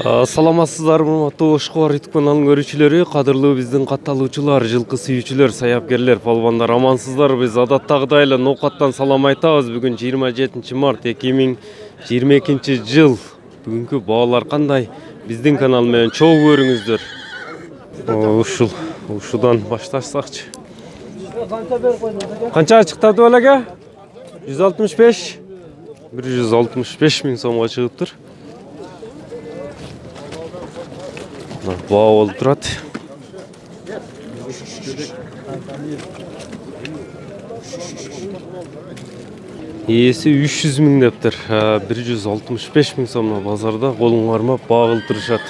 Саламатсыздарбы урматтуу Ошкор YouTube каналынын көрүүчүлөрү, кадырлуу биздин катталуучулар, жылкы сүйүүчүлөр, саябкерлер, полбандар, амансыздар. Биз адаттагыдай эле ноокаттан салам айтабыз. Бүгүн 27 март 2022 жыл. Бүгүнкү баалар кандай? Биздин канал менен чогуу көрүңүздөр. Ушудан баштасакчы. Канча чыктады балага? 165 миң сомго чыгыптыр. Баа болуп турат. Ээси 300 миң дептир. 165 миң сомго базарда колун кармап баа кылдырышат.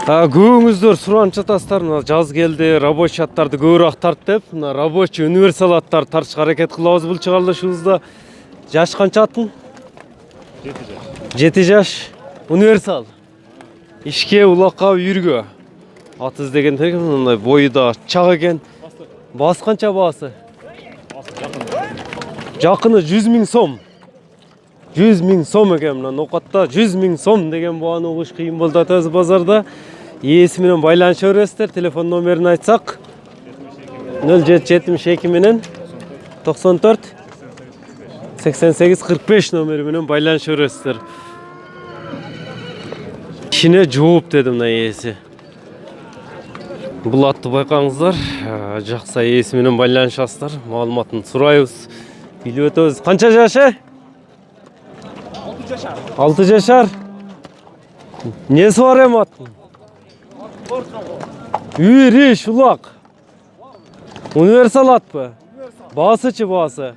Көбүңүздөр суранып жатасыздар. Жаз келди, рабочий аттарды көбүрөөк тарт деп. Рабочий универсал аттар тартышка аракет кылабыз бул чыгарылышыбызда. Жаш канча аттын? 7 жаш. Универсал. Ишке, улакка, үйүргө. Ат издегендер мындай бойда чак экен. Баасы канча баасы? Жакыны 100 миң сом. 100 миң сом экен. Мына ноокатта 100 миң сом деген бааны угуш кыйын болду атабыз базарда. Ээси менен байланыша бересиздер. Телефон номерин айтсак 0772 менен 94 88 45 номери менен байланыша бересиздер. Ишине жооп деди мына ээси. Бул атты байкаңыздар. Жакса ээси менен байланышасыздар. Маалыматын сурайбыз. Билип өтөбүз. Канча жашы? 6 жашар. Несі бар эми аттын? Үйриш, улак. Универсал атпы? Баасычы баасы?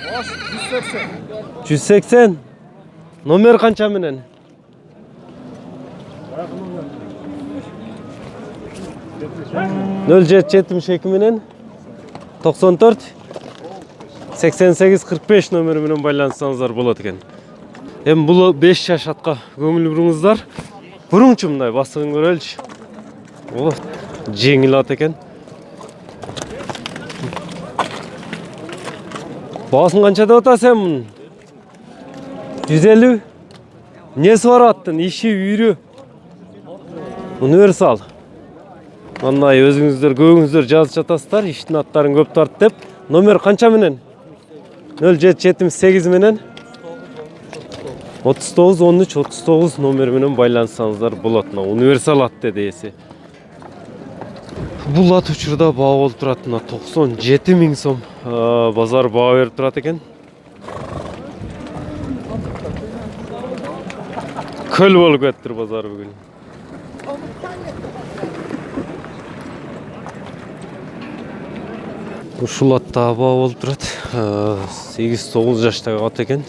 180. 180. Номер канча менен? 0772 менен 94 88 45 номери менен байланышсаңыздар болот экен. Эми бул 5 жаш атка көңүл буруңуздар. Буруңчу мындай басыгын көрөлүчү. О, жеңил ат экен. Баасын канча деп атасың мунун? 150. Несі бар аттын? Иши, үйрү. Универсал. Мындай өзүңүздөр көбүңүздөр жазып жатасыздар. Иштин аттарын көп тарт деп. Номер канча менен? 0778 менен 39 13 39 номер менен байланышсаңыздар болот. Универсал ат деди ээси. Бул ат учурда баа болуп турат. 97 миң сом базар баа берип турат экен. Көл болуп кеттир базар бүгүн. Ушул атта баа болуп турат. 8-9 жаштагы ат экен.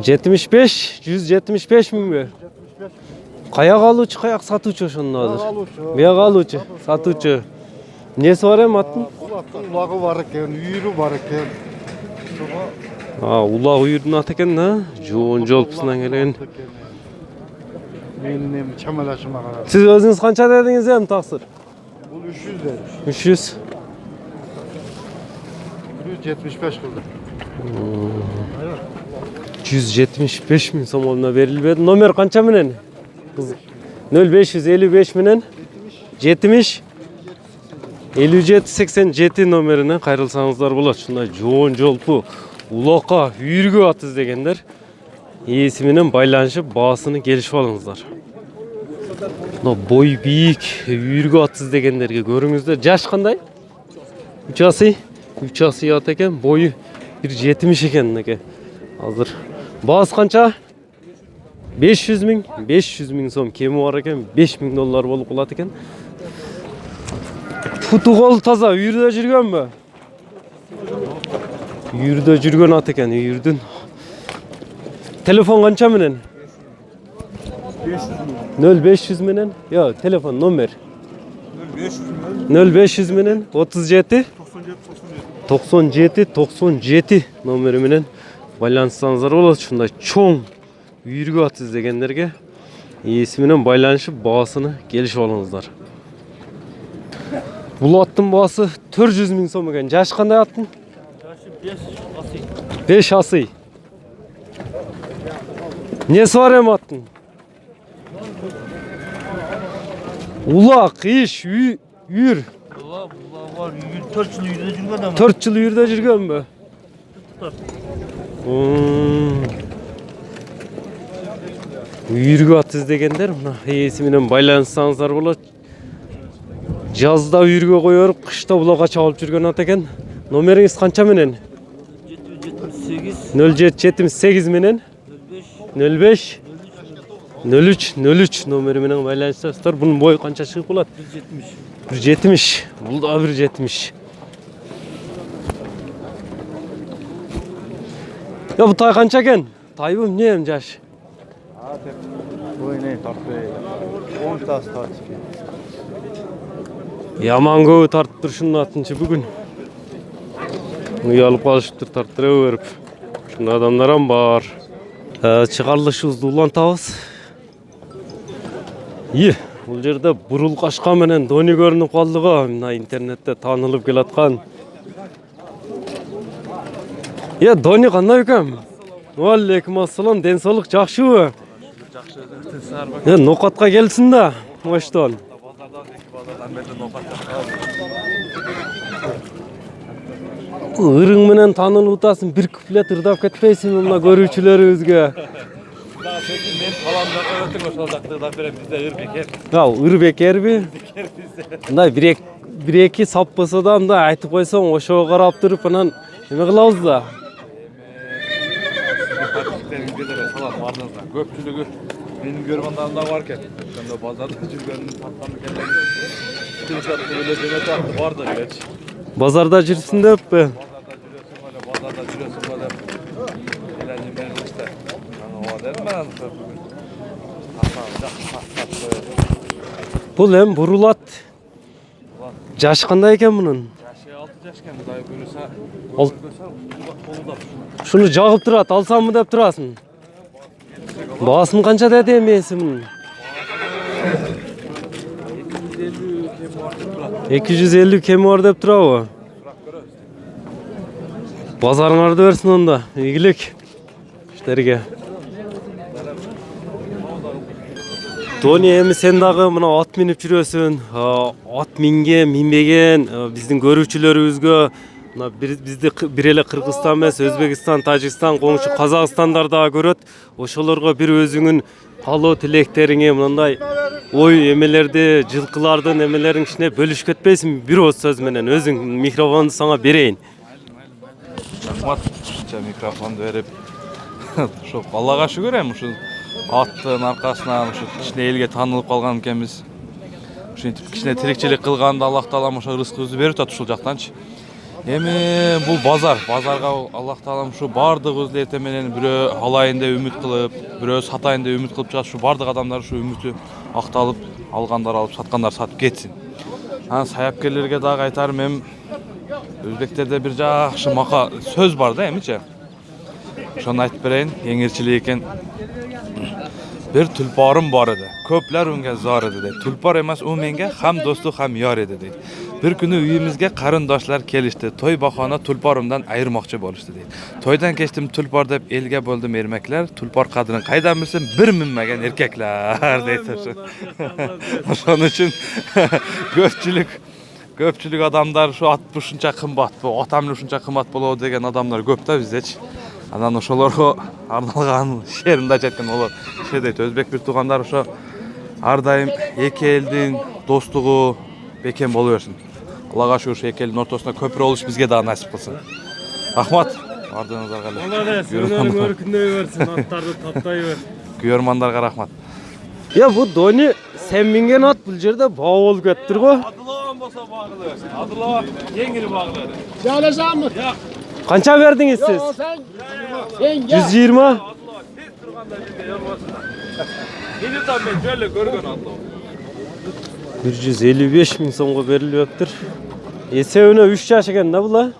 $75, 175 миңби? Каяк алуучу, каяк сатуучу ошону азыр? Бияк алуучу, сатуучу. Несі бар эми аттын? Улагы бар экен, үйүрү бар экен. Улак үйүрдүн аты экен да? Жоон жолпусунан келген. Менин эми чамалашыма карап. Сиз өзүңүз канча дедиңиз эми таксыр? Бул 300 деді. 300. 175 кылды. 175 миң сомго берилбеди. Номер канча менен? 0555 менен 70 57 87 номерине кайрылсаңыздар болот. Ушундай жоон жолпу, улакка, үйүргө ат издегендер ээси менен байланышып баасыны келишип алыңыздар. Бой бийик, үйүргө ат издегендерге көрүңүздөр. Жаш кандай? 3 асый ат экен, бою 170 экен эке. Азыр баасы канча? 500 миң сом кеми бар экен, $5 миң болуп калат экен. Футу кол таза, үйүрдө жүргөнбү? Үйүрдө жүргөн ат экен, үйүрдүн. Телефон канча менен? 0500 менен? Yo, телефон номер. 0500 менен 37 97 номери менен байланышсаңыздар болот. Ушундай чоң үйүргө ат издегендерге ээси менен байланышып баасыны келишип алыңыздар. Бұл аттың басы 400 миң сом екен. Жашы қандай аттың? Жашы 5 асый. 5 асый. Несі бар ем аттың? Улақ, еш, үйір. Bular var. 4 yıl yürüde жүрген ama. 4 жыл үйірде жүрген бі? Үйіргі ат іздегендер, мына есіменен байланыстаңыздар болады. Жазда үйірге қойырып, қышта бұлаға чағылып жүрген ат екен. Номеріңіз қанша менен? 778 0778 менен 05 03 номері менен байланыстыңыздар. Бұның бойы қанша шығып болады? 170. Бұл да 170. Ya bu tay kança eken? Taybım neyim Caş? Bu ne tartı? 10 tas tartı. Yaman көбі тартып тұр шының атыншы бүгін. Ұялып қалышып тұр тарттыра өріп. Шында адамдарам бар. Чығарлышымызды улан табыз. Бұл жерде бұрыл қашқа менен дони көрініп қалдыға. Мына интернетте танылып келатқан. Дони қандай өкем? Уалейкум ассалам, денсаулық жақшы ө? Ноқатқа келсін да, маштан. Үрің менен танылып ұтасың, бір күплет ұрдап кетпейсің мұна көрушілері өзге. Мен қаламда өтің ошол жақтыда берем, бізде ыр бекер. Ыр бекер бі? Бір-екі сап болса да айтып қойсаң, ошоға қарап тұрып, анан неме қылауыз да? Көпчүлүгү менин көргөндөрүмда бар экен. Ошондо базарда жүргөнүн тапкан экенлерин тырышатты эле жөнөтөп барды келечи. Базарда жүрсүң деп пе? Базарда жүрөсүң го деп. Элени менен иште. Аны ова дедим мен бүгүн. Бул эми бурулат. Жашы кандай экен мунун? Жашы 6 жаш экен, Кудай көрүсө. Колуда. Шуну жагып турат, алсамбы деп турасың? Басын қанша деді емесі мұның? 250 кемі бар деп тұра о. Базарыңарды берсін онда, игілік. Үштерге. Тони емі сен дағы мұна ат миніп жүресін. Ат минге, минбеген, біздің көрушілерімізге бізді бір еле Қырғызстан емес, Өзбекстан, Тажикстан, қоңшы Қазақстандарда көрөт. Ошолорго бір өзіңін каалоо тилектериңе мындай ой эмелерди, жылкылардын эмелерин ичине бөлүшүп кетпейсиңби? Бир ооз сөз менен өзүң микрофонду сага берейин. Рахмат, ушунча микрофонду берип. Ошо Аллага шүгүр эми ушу аттын аркасынан ушу кичине элге таанылып калган экенбиз. Ушинтип кичине тирикчилик кылганда Аллах Таалам ошо рызкыбызды берип атат ушул жактанчы. Эми бул базарга Аллах Таалам ушу бардыгыбыз эрте менен бирөө алайын деп үмүт кылып, бирөө сатайын деп үмүт кылып чыгат. Ушу бардык адамдар ушу үмүтү акталып, алгандар алып, саткандар сатып кетсин. Анан саяпкерлерге дагы айтарым, эми өзбектерде бир жакшы мака сөз бар да эмичи. Ошону айтып берейин, эңирчилик экен. Bir tulporim bor edi. Ko'plar unga zor edi deydi. Tulpor emas, u menga ham do'stu ham yor edi deydi. Bir kuni uyimizga qarindoshlar kelishdi. To'y bahona tulporimdan ayirmoqchi bo'lishdi deydi. To'ydan kechdim tulpor deb elga bo'ldim ermaklar. Tulpor qadrini qaydan bilsin, bir minmagan erkaklar deydi. O'shaning uchun ko'pchilik odamlar shu at shuncha qimmat, bu otamni shuncha qimmat bo'ladi degan odamlar ko'pda bizdechi. Анан ошолорго арналган шеринде айткан олар ше дейт. Өзбек бир туугандар ошо ар дайым эки элдин достугу бекем боло берсин. Аллага шүгүр, эки элдин ортосунда көпүрө болуш бизге дагы насип кылсын. Рахмат. Бардыгыңыздарга эле. Молодец, өркүндөй берсин, аттарды таптай бер. Көрөрмандарга рахмат. Бу Дони сен минген ат бул жерде баа болуп кетиптир го. Адылован болсо багылы берсин. Адылова жеңил багылы. Жалашамы? Канча бердиңиз сиз? 120. 155 миң сомго берилиптир. Эсебине 3 жаш экен да була.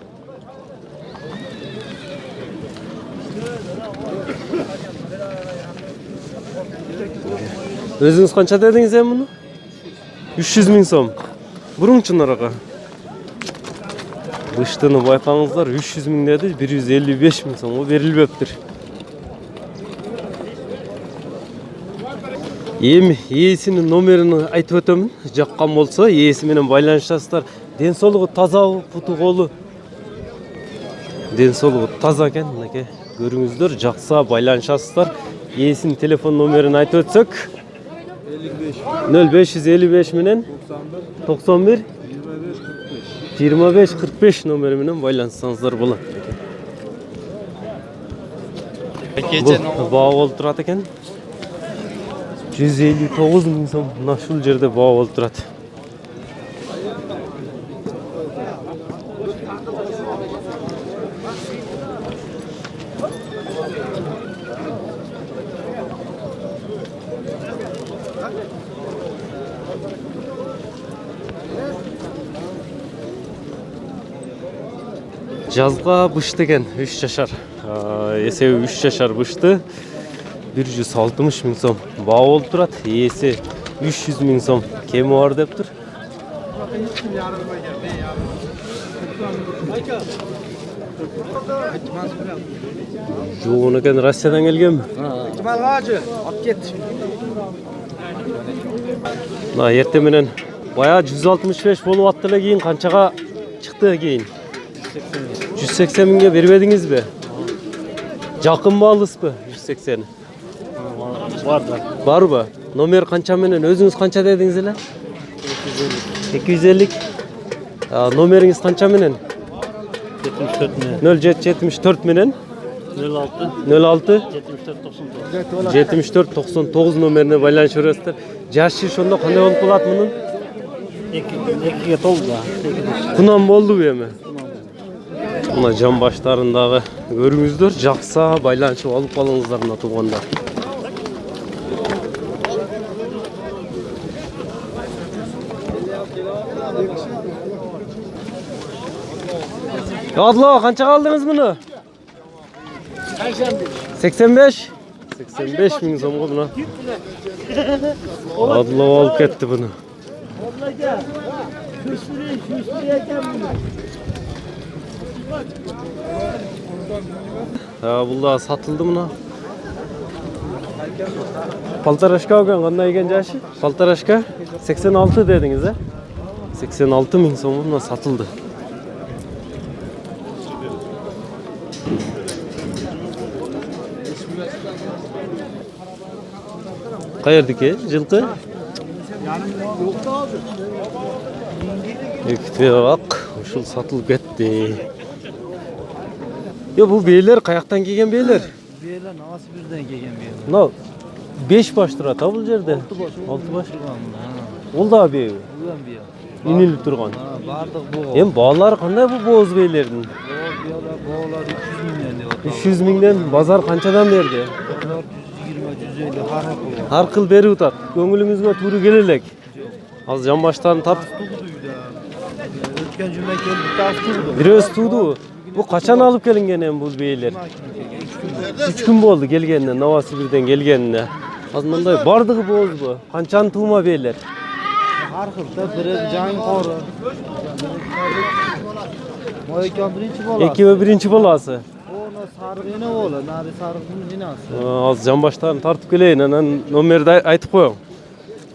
Өзүңүз канча дедиңиз эми муну? 300 миң сом. Буруңчу нарага. Bıştığını bayqаңыздар 300 миң dedi, 155 миң сомго берилбептир. Эми ээсинин номерин айтып өтөмүн. Жаккан болсо ээси менен байланышасыздар. Ден соолугу тазабы, путу колу? Ден соолугу таза экен, мынакей көрүңүздөр, жакса байланышасыздар. Ээсинин телефон номерин айтып өтсөк 0555 менен 91 25-45 номери менен байланышсаңыздар болот. Баа болуп турат экен. 159 миң сом мына ушул жерде баа болуп турат. Жазга бышты экен 3 жашар. Эсеби 3 жашар бышты. 160 миң сом баа болуп турат. Ээси 300 миң сом кеми бар дептир. Жоон экен, Россиядан келгенби? İhtimal At git. Мына эртең менен бая 165 болуп атты эле, кийин канчага чыкты кийин? 180 миңге бербедиңизби? Жакынбы, алыспы 180? Var da. Барбы? Номер канча менен? Өзүңүз канча дедиңиз эле? 250. Номериңиз канча менен? 74 ne? 0774 менен 06 06 74 99. 74 99 номерине байланышып бересиздер. Жашы ошондо кандай болуп калат мунун? 2'ye толду da. Кунам болдубу эми? Мына жан баштарындагы көрүңүздөр, жакса байланышып алып калыңыздар мына туугандар. Adlo, kançaga aldınız bunu? 85. 85 ming so'mga buni. Adlo olib ketdi buni. Bu da satıldı buna. Paltaraşka olgan qanday ekan jashi? Paltaraşka 86 dediniz ha? 86 ming so'mga buna satıldı. Qayerdiki жылкы? Ekte bak, uşul satılıp gitti. Ya bu beyler kayaktan giygen beyler? Beyler nasıl birden gegen beyler? No, 5 baş tura ta bu yerde. 6 baş. Ol da abi. İnilip turgan. Bardık bu. Hem bağlar kanday bu boz beylerдің? Bağlar 300 mingden bazar kançadan berdi? 120 150 Har xil berip utat. Көңүлүңүзгө тууру келелек. Az жан баштарын тартып Ötken cümle geldi tartıldı. бирөөс тууду. Bu kaçan alıp келинген эми бул бейлер? 3 gün болду келгенине, Новосибирден келгенине. Az мындай бардыгы бозбу? Канчаны туума бейлер? Har xilda biri jang qori. Moykan birinchi bola. Ekibi birinchi bolası. Ona sarıgına bola, nari sarıgın jinası. Az жан баштарын тартып келейин, анан номерди айтып коеюң.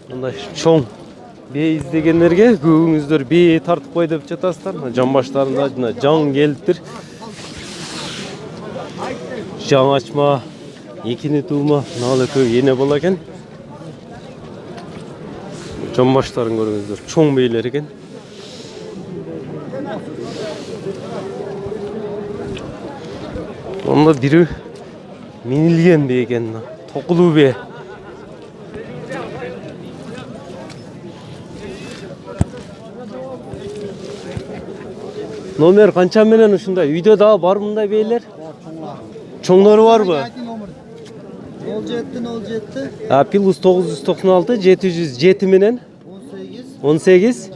Мындай чоң бей издегендерге көбүңүздөр бей тартып кой деп жатасыздар. Жан баштарында жана жан келиптир. Жан ачма, экини туума, нал экөө эне бола экен. Жан баштарын көрүңүздөр, чоң бейлер экен. Onda biri minilgen bey eкен, Tokulu bey. Nomer kança menen ушундай? Үйдө дагы бар мындай бейлер? Чоңдору барбы? 07 Plus 996 707 менен 18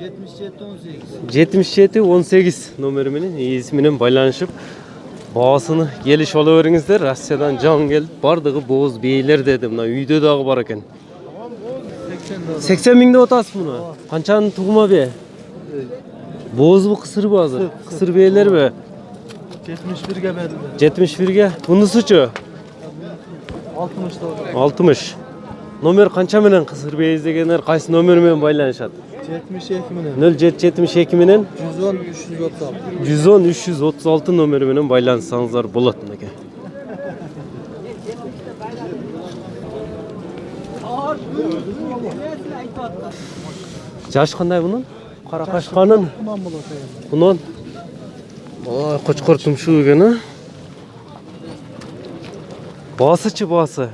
77 18 номери менен ээси менен байланышып баасыны келишип ала бериңиздер. Россиядан жан келип, бардыгы боз бейлер деди. Мына үйдө дагы бар экен. 80 миңде отасыз муну? Канчанын тугума бе? Boz bu kısır bazı. Kısır beyler be. 71'ge verdiler. 71'ge. Bunisi 60 da 60. Nomer kança menen kısır bey izlegenler kaysı nomer menен baylanışat? 72 menen. 0772 menen 110 336. 110 336 nomeri menen байланышсаңыздар болот мынакей. Жаш кандай бунун? Кара кашканын. Bundan bulut yani. Bunun Aa, koçkor tumşu eкен, ha? Basıçı bası.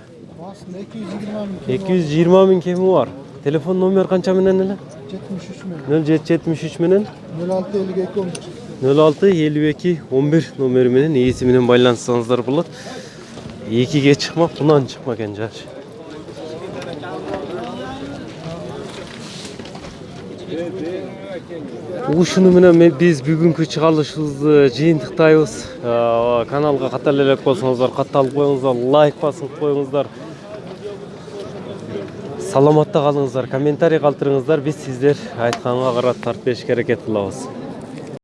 Aslında 220 bin. 220 bin kemi var. Telefon nomer kança menen ele? 73 menen. 0773 menen 06 52 06 52 11 nomeri menen iyisi menen байланышсаңыздар болот. 2'ge çıkmak, bundan çıkmak en жаш. Ушуну менен биз бүгүнкү чыгарылышыбызды жыйынтыктайбыз. Каналга катталып элек болсоңуздар, катталып коюңуздар, лайк басып коюңуздар. Саламатта калыңыздар, комментарий калтырыңыздар. Биз сиздер айтканга карап тарт беришке аракет кылабыз.